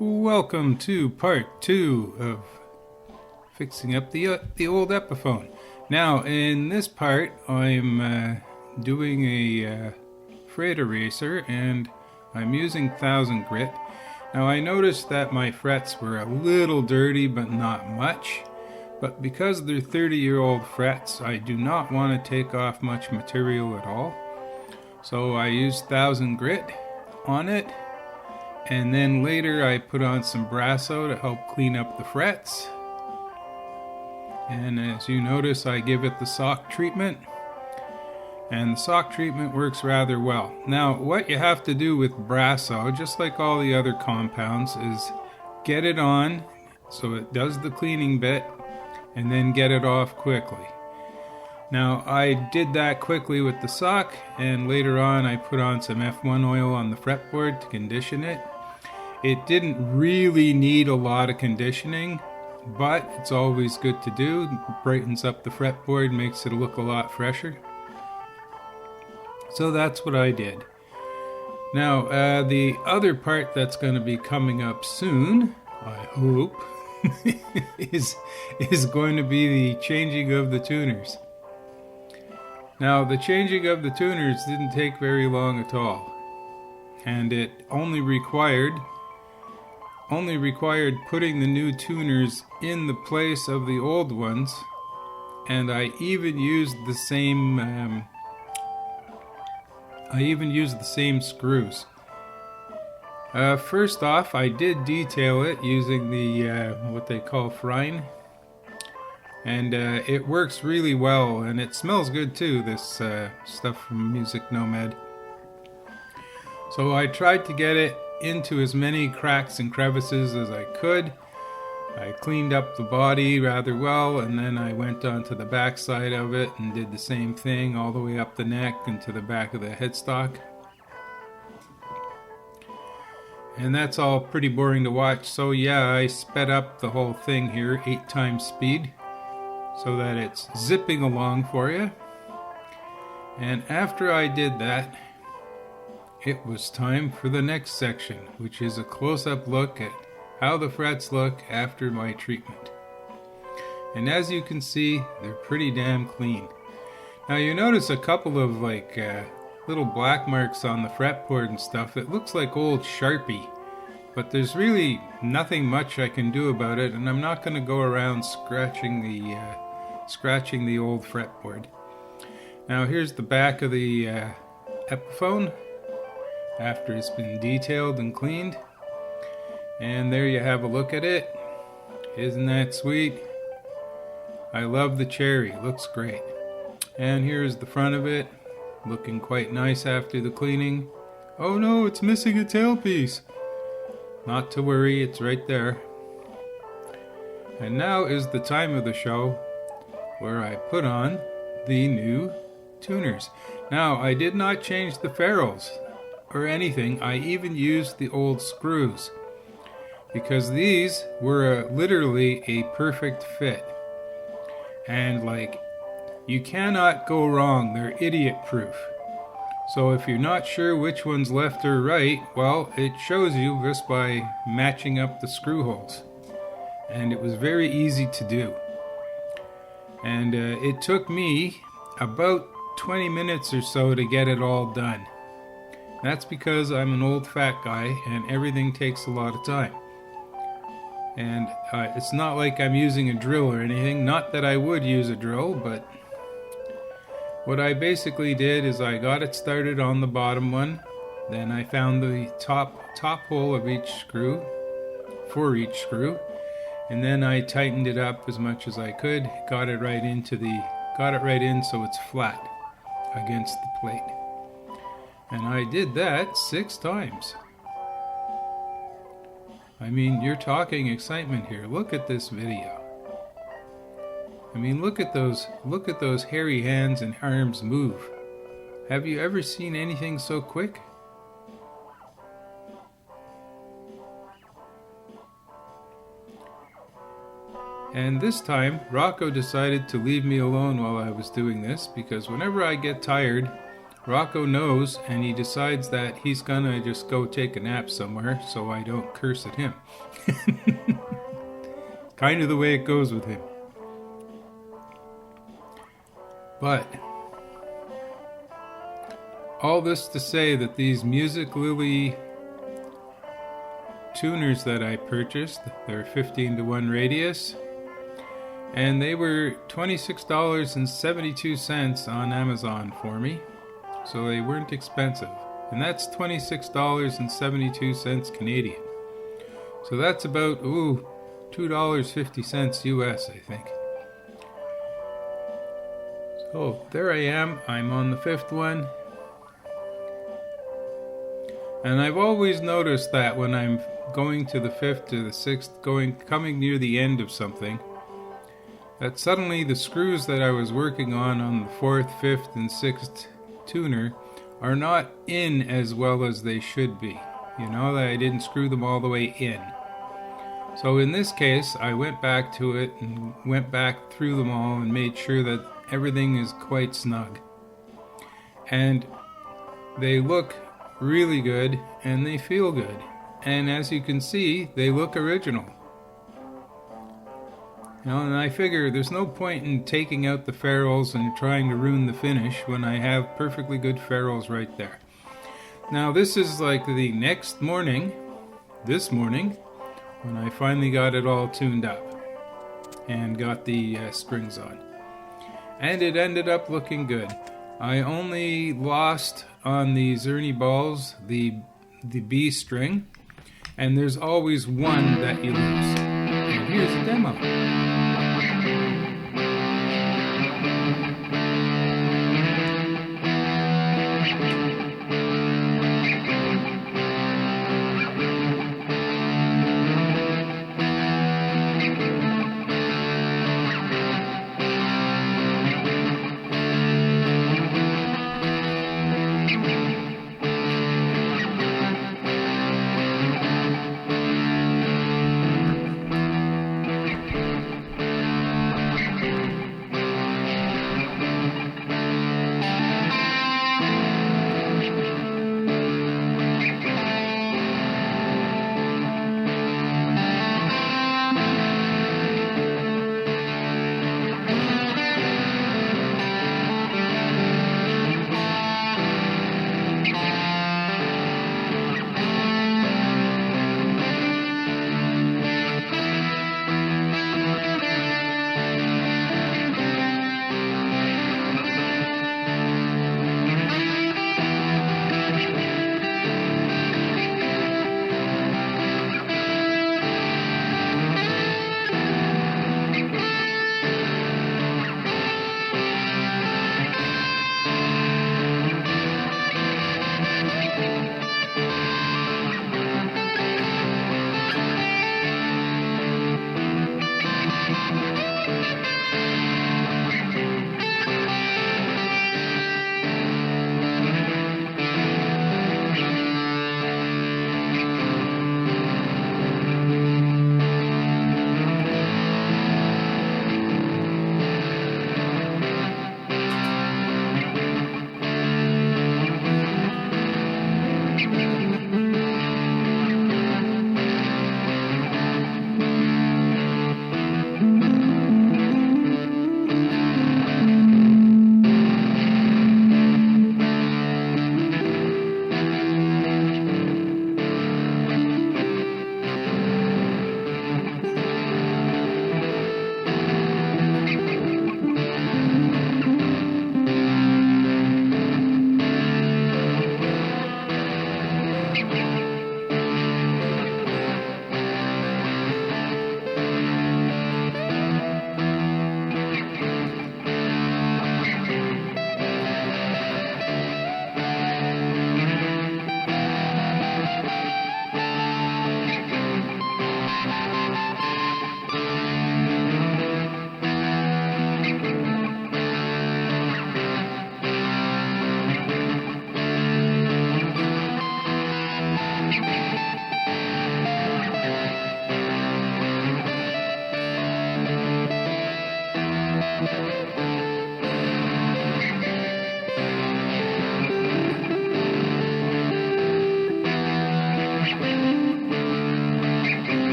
Welcome to part 2 of fixing up the old Epiphone. Now, in this part, I'm doing a freight eraser, and I'm using 1000 grit. Now, I noticed that my frets were a little dirty, but not much. But because they're 30-year-old frets, I do not want to take off much material at all. So I used 1000 grit on it. And then later I put on some Brasso to help clean up the frets. And as you notice, I give it the sock treatment. And the sock treatment works rather well. Now, what you have to do with Brasso, just like all the other compounds, is get it on so it does the cleaning bit and then get it off quickly. Now, I did that quickly with the sock, and later on I put on some F1 oil on the fretboard to condition it. It didn't really need a lot of conditioning, but it's always good to do. It brightens up the fretboard, makes it look a lot fresher. So that's what I did. Now, the other part that's going to be coming up soon, I hope, is going to be the changing of the tuners. Now, the changing of the tuners didn't take very long at all, and it only required putting the new tuners in the place of the old ones, and I even used the same screws. First off, I did detail it using the what they call frine, and it works really well, and it smells good too, this stuff from Music Nomad. So I tried to get it into as many cracks and crevices as I could. I cleaned up the body rather well, and then I went onto the back side of it and did the same thing all the way up the neck and to the back of the headstock. And that's all pretty boring to watch, so yeah, I sped up the whole thing here 8 times speed so that it's zipping along for you. And after I did that, it was time for the next section, which is a close-up look at how the frets look after my treatment. And as you can see, they're pretty damn clean. Now you notice a couple of little black marks on the fretboard and stuff. It looks like old Sharpie, but there's really nothing much I can do about it, and I'm not going to go around scratching the old fretboard. Now here's the back of the Epiphone after it's been detailed and cleaned, and there you have a look at it. Isn't that sweet? I love the cherry, looks great. And here's the front of it, looking quite nice after the cleaning. Oh no, it's missing a tailpiece. Not to worry, it's right there. And now is the time of the show where I put on the new tuners. Now, I did not change the ferrules or anything. I even used the old screws because these were literally a perfect fit, and you cannot go wrong. They're idiot proof. So if you're not sure which one's left or right, well, it shows you just by matching up the screw holes, and it was very easy to do. And it took me about 20 minutes or so to get it all done. That's because I'm an old fat guy and everything takes a lot of time. And it's not like I'm using a drill or anything. Not that I would use a drill, but what I basically did is I got it started on the bottom one. Then I found the top hole of each screw, for each screw. And then I tightened it up as much as I could. Got it right in so it's flat against the plate. And I did that 6 times. I mean, you're talking excitement here. Look at this video. I mean, look at those hairy hands and arms move. Have you ever seen anything so quick? And this time, Rocco decided to leave me alone while I was doing this, because whenever I get tired, Rocco knows, and he decides that he's gonna just go take a nap somewhere so I don't curse at him. Kind of the way it goes with him. But all this to say that these Music Lily tuners that I purchased, they're 15 to 1 radius, and they were $26.72 on Amazon for me, so they weren't expensive, and that's $26.72 Canadian, so that's about $2.50 US, I think. So there I am, I'm on the 5th one. And I've always noticed that when I'm going to the 5th or the 6th, coming near the end of something, that suddenly the screws that I was working on the 4th, 5th, and 6th tuner are not in as well as they should be. You know, that I didn't screw them all the way in. So in this case, I went back to it and went back through them all and made sure that everything is quite snug. And they look really good and they feel good. And as you can see, they look original. You know, and I figure there's no point in taking out the ferrules and trying to ruin the finish when I have perfectly good ferrules right there. Now this is like the next morning, this morning, when I finally got it all tuned up and got the strings on. And it ended up looking good. I only lost on these Ernie balls the B string, and there's always one that you lose. And here's a demo.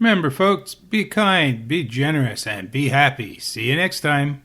Remember, folks, be kind, be generous, and be happy. See you next time.